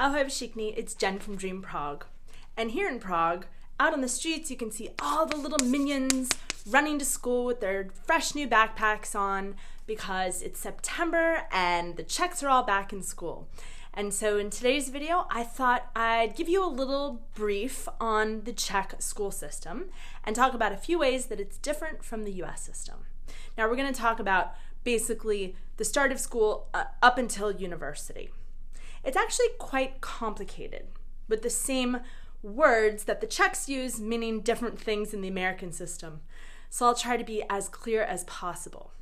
Ahoj všichni, it's Jen from Dream Prague. And here in Prague, out on the streets, you can see all the little minions running to school with their fresh new backpacks on because it's September and the Czechs are all back in school. And so in today's video, I thought I'd give you a little brief on the Czech school system and talk about a few ways that it's different from the US system. Now we're going to talk about basically the start of school up until university. It's actually quite complicated with the same words that the Czechs use meaning different things in the American system. So I'll try to be as clear as possible.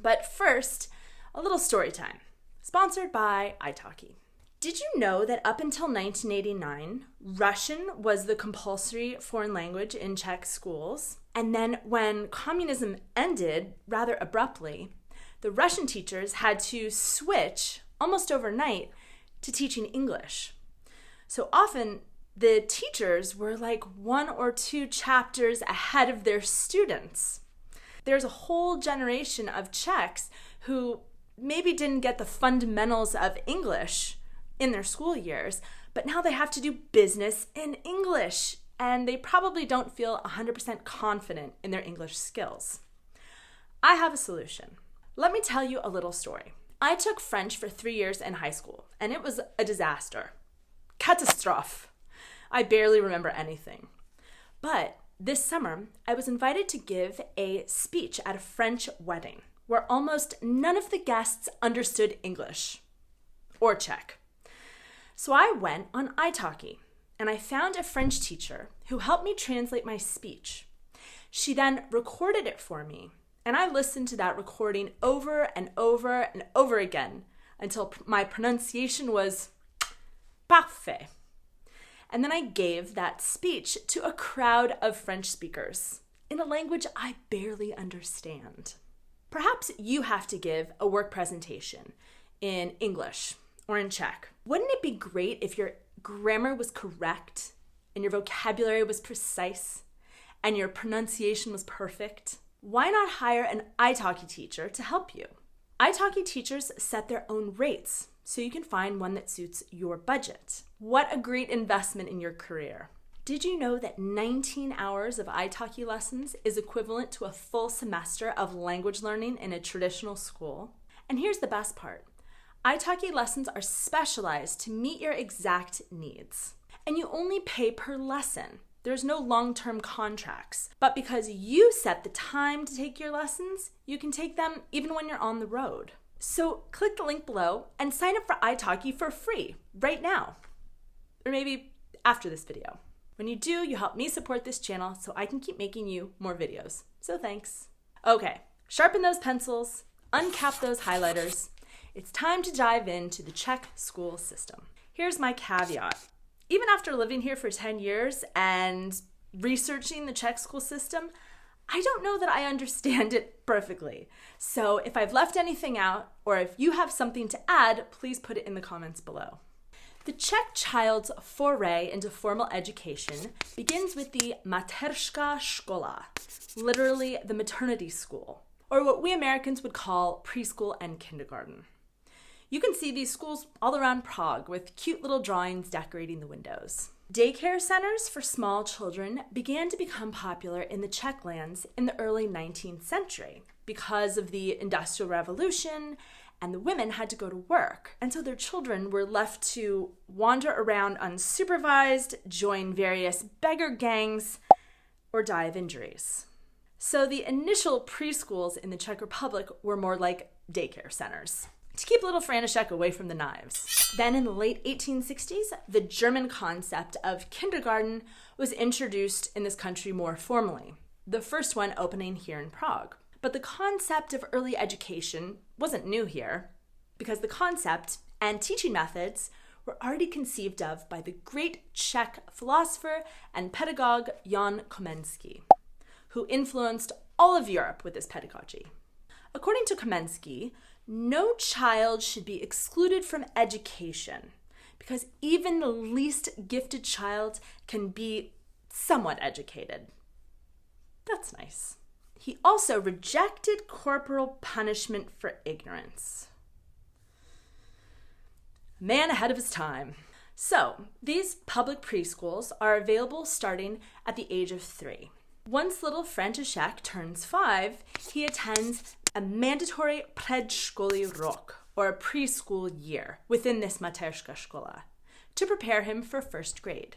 But first, a little story time, sponsored by italki. Did you know that up until 1989, Russian was the compulsory foreign language in Czech schools? And then when communism ended rather abruptly, the Russian teachers had to switch almost overnight to teaching English. So often the teachers were like 1 or 2 chapters ahead of their students. There's a whole generation of Czechs who maybe didn't get the fundamentals of English in their school years, but now they have to do business in English, and they probably don't feel 100% confident in their English skills. I have a solution. Let me tell you a little story. I took French for 3 years in high school, and it was a disaster. Catastrophe. I barely remember anything. But this summer, I was invited to give a speech at a French wedding where almost none of the guests understood English or Czech. So I went on italki, and I found a French teacher who helped me translate my speech. She then recorded it for me, and I listened to that recording over and over and over again until my pronunciation was parfait. And then I gave that speech to a crowd of French speakers in a language I barely understand. Perhaps you have to give a work presentation in English or in Czech. Wouldn't it be great if your grammar was correct and your vocabulary was precise and your pronunciation was perfect? Why not hire an italki teacher to help you? Italki teachers set their own rates, so you can find one that suits your budget. What a great investment in your career. Did you know that 19 hours of italki lessons is equivalent to a full semester of language learning in a traditional school? And here's the best part. italki lessons are specialized to meet your exact needs. And you only pay per lesson. There's no long-term contracts. But because you set the time to take your lessons, you can take them even when you're on the road. So click the link below and sign up for italki for free right now. Or maybe after this video. When you do, you help me support this channel so I can keep making you more videos. So thanks. Okay, sharpen those pencils, uncap those highlighters. It's time to dive into the Czech school system. Here's my caveat. Even after living here for 10 years and researching the Czech school system, I don't know that I understand it perfectly. So if I've left anything out, or if you have something to add, please put it in the comments below. The Czech child's foray into formal education begins with the mateřská škola, literally the maternity school, or what we Americans would call preschool and kindergarten. You can see these schools all around Prague with cute little drawings decorating the windows. Daycare centers for small children began to become popular in the Czech lands in the early 19th century because of the Industrial Revolution, and the women had to go to work. And so their children were left to wander around unsupervised, join various beggar gangs, or die of injuries. So the initial preschools in the Czech Republic were more like daycare centers to keep little František away from the knives. Then in the late 1860s, the German concept of kindergarten was introduced in this country more formally, the first one opening here in Prague. But the concept of early education wasn't new here, because the concept and teaching methods were already conceived of by the great Czech philosopher and pedagogue Jan Komenský, who influenced all of Europe with his pedagogy. According to Komenský, no child should be excluded from education because even the least gifted child can be somewhat educated. That's nice. He also rejected corporal punishment for ignorance. Man ahead of his time. So, these public preschools are available starting at the age of 3. Once little František turns 5, he attends a mandatory Předškolní rok, or a preschool year, within this mateřská škola, to prepare him for 1st grade.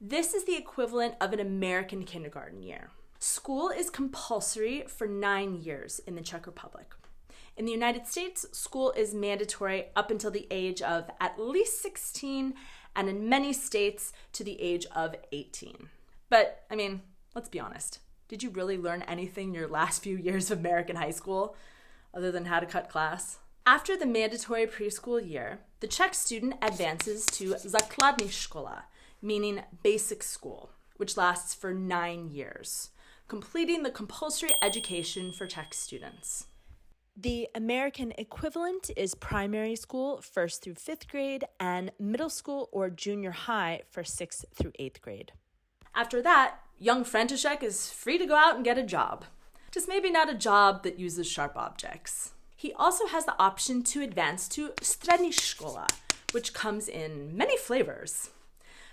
This is the equivalent of an American kindergarten year. School is compulsory for 9 years in the Czech Republic. In the United States, school is mandatory up until the age of at least 16, and in many states to the age of 18. But, let's be honest. Did you really learn anything in your last few years of American high school, other than how to cut class? After the mandatory preschool year, the Czech student advances to základní škola, meaning basic school, which lasts for 9 years, completing the compulsory education for Czech students. The American equivalent is primary school, 1st through 5th grade, and middle school or junior high for 6th through 8th grade. After that, young František is free to go out and get a job. Just maybe not a job that uses sharp objects. He also has the option to advance to střední škola, which comes in many flavors.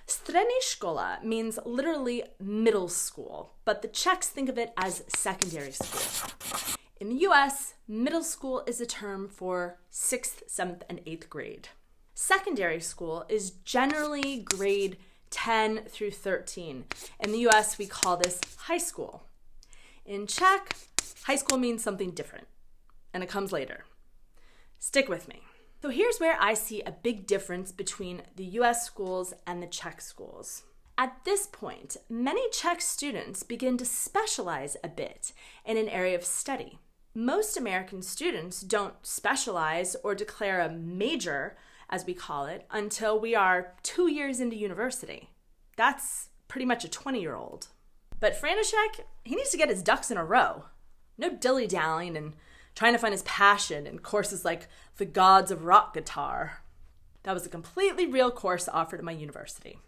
Střední škola means literally middle school, but the Czechs think of it as secondary school. In the US, middle school is a term for 6th, 7th, and 8th grade. Secondary school is generally grade 10 through 13. In the US, we call this high school. In Czech, high school means something different, and it comes later. Stick with me. So here's where I see a big difference between the US schools and the Czech schools. At this point, many Czech students begin to specialize a bit in an area of study. Most American students don't specialize or declare a major, as we call it, until we are 2 years into university. That's pretty much a 20-year-old. But František, he needs to get his ducks in a row. No dilly-dallying and trying to find his passion in courses like the Gods of Rock Guitar. That was a completely real course offered at my university.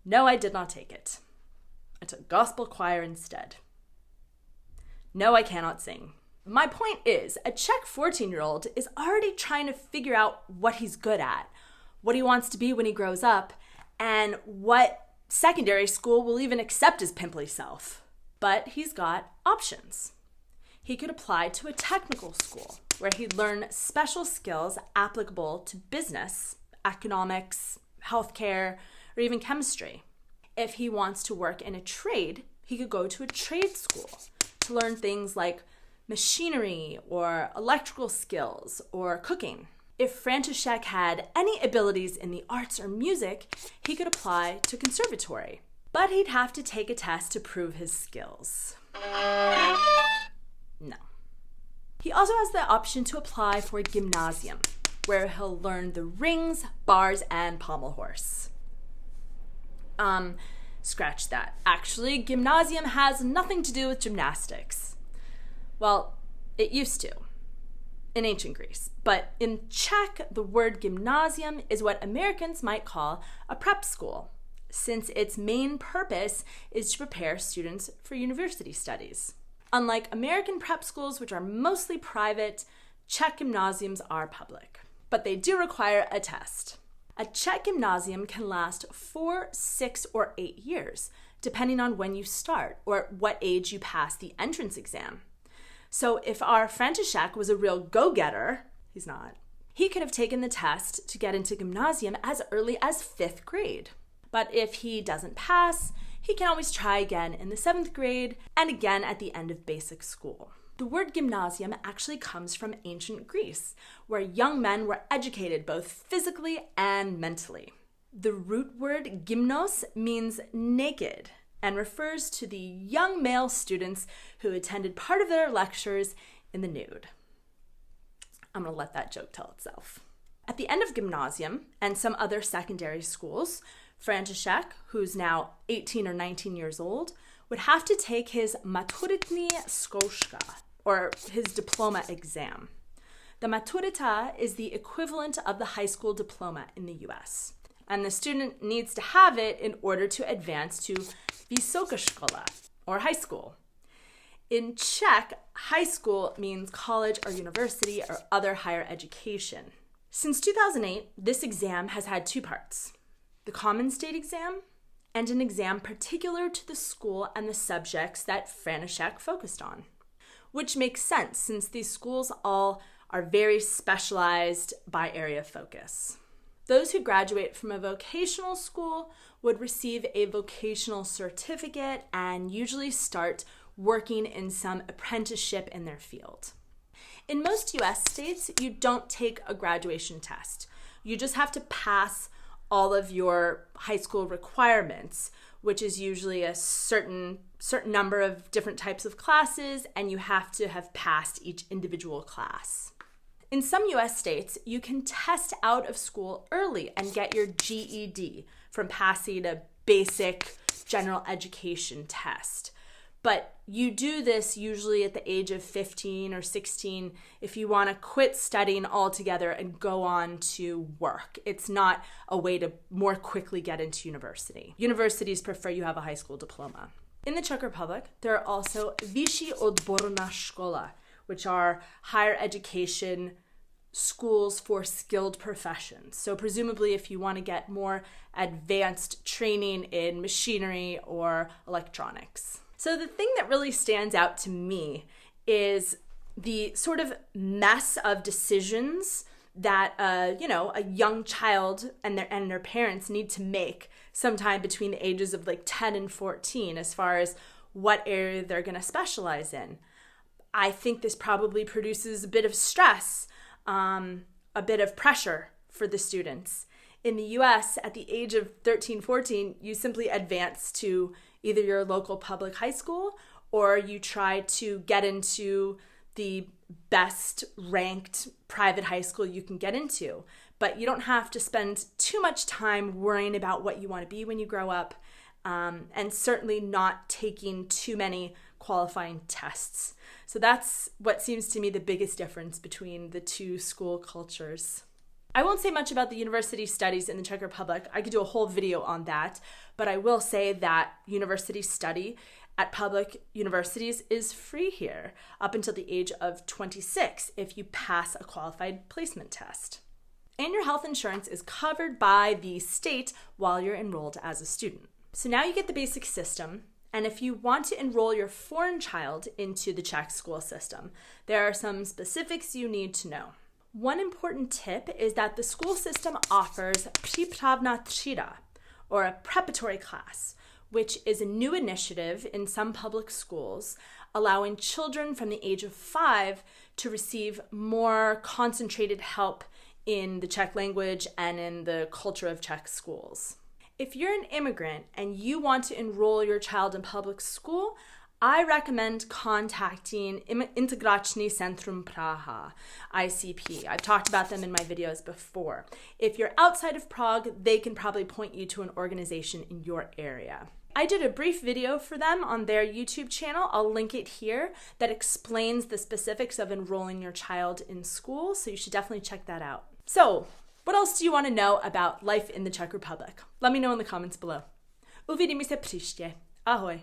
No, I did not take it. I took gospel choir instead. No, I cannot sing. My point is, a Czech 14-year-old is already trying to figure out what he's good at, what he wants to be when he grows up, and what secondary school will even accept his pimply self. But he's got options. He could apply to a technical school where he'd learn special skills applicable to business, economics, healthcare, or even chemistry. If he wants to work in a trade, he could go to a trade school to learn things like machinery or electrical skills or cooking. If František had any abilities in the arts or music, he could apply to conservatory. But he'd have to take a test to prove his skills. No. He also has the option to apply for a gymnasium, where he'll learn the rings, bars, and pommel horse. Scratch that. Actually, gymnasium has nothing to do with gymnastics. Well, it used to, in ancient Greece. But in Czech, the word gymnasium is what Americans might call a prep school, since its main purpose is to prepare students for university studies. Unlike American prep schools, which are mostly private, Czech gymnasiums are public. But they do require a test. A Czech gymnasium can last 4, 6, or 8 years, depending on when you start or at what age you pass the entrance exam. So if our František was a real go-getter, he's not, he could have taken the test to get into gymnasium as early as 5th grade. But if he doesn't pass, he can always try again in the 7th grade and again at the end of basic school. The word gymnasium actually comes from ancient Greece, where young men were educated both physically and mentally. The root word gymnos means naked and refers to the young male students who attended part of their lectures in the nude. I'm going to let that joke tell itself. At the end of gymnasium and some other secondary schools, František, who's now 18 or 19 years old, would have to take his maturitní zkouška, or his diploma exam. The maturita is the equivalent of the high school diploma in the US, and the student needs to have it in order to advance to vysoká škola, or high school. In Czech, high school means college or university or other higher education. Since 2008, this exam has had two parts: the common state exam and an exam particular to the school and the subjects that František focused on. Which makes sense since these schools all are very specialized by area of focus. Those who graduate from a vocational school would receive a vocational certificate and usually start working in some apprenticeship in their field. In most US states, you don't take a graduation test. You just have to pass all of your high school requirements, which is usually a certain number of different types of classes, and you have to have passed each individual class. In some US states, you can test out of school early and get your GED from passing a basic general education test. But you do this usually at the age of 15 or 16 if you want to quit studying altogether and go on to work. It's not a way to more quickly get into university. Universities prefer you have a high school diploma. In the Czech Republic, there are also vyšší odborná škola, which are higher education schools for skilled professions. So presumably if you want to get more advanced training in machinery or electronics. So the thing that really stands out to me is the sort of mess of decisions that a young child and their parents need to make sometime between the ages of like 10 and 14 as far as what area they're going to specialize in. I think this probably produces a bit of stress, a bit of pressure for the students. In the US, at the age of 13, 14, you simply advance to either your local public high school or you try to get into the best ranked private high school you can get into. But you don't have to spend too much time worrying about what you want to be when you grow up, and certainly not taking too many qualifying tests. So that's what seems to me the biggest difference between the two school cultures. I won't say much about the university studies in the Czech Republic. I could do a whole video on that, but I will say that university study at public universities is free here up until the age of 26 if you pass a qualified placement test. And your health insurance is covered by the state while you're enrolled as a student. So now you get the basic system, and if you want to enroll your foreign child into the Czech school system, there are some specifics you need to know. One important tip is that the school system offers přípravná třída, or a preparatory class, which is a new initiative in some public schools, allowing children from the age of 5 to receive more concentrated help in the Czech language and in the culture of Czech schools. If you're an immigrant and you want to enroll your child in public school, I recommend contacting Integrační centrum Praha, ICP. I've talked about them in my videos before. If you're outside of Prague, they can probably point you to an organization in your area. I did a brief video for them on their YouTube channel. I'll link it here that explains the specifics of enrolling your child in school, so you should definitely check that out. So, what else do you want to know about life in the Czech Republic? Let me know in the comments below. Uvidíme se příště. Ahoj.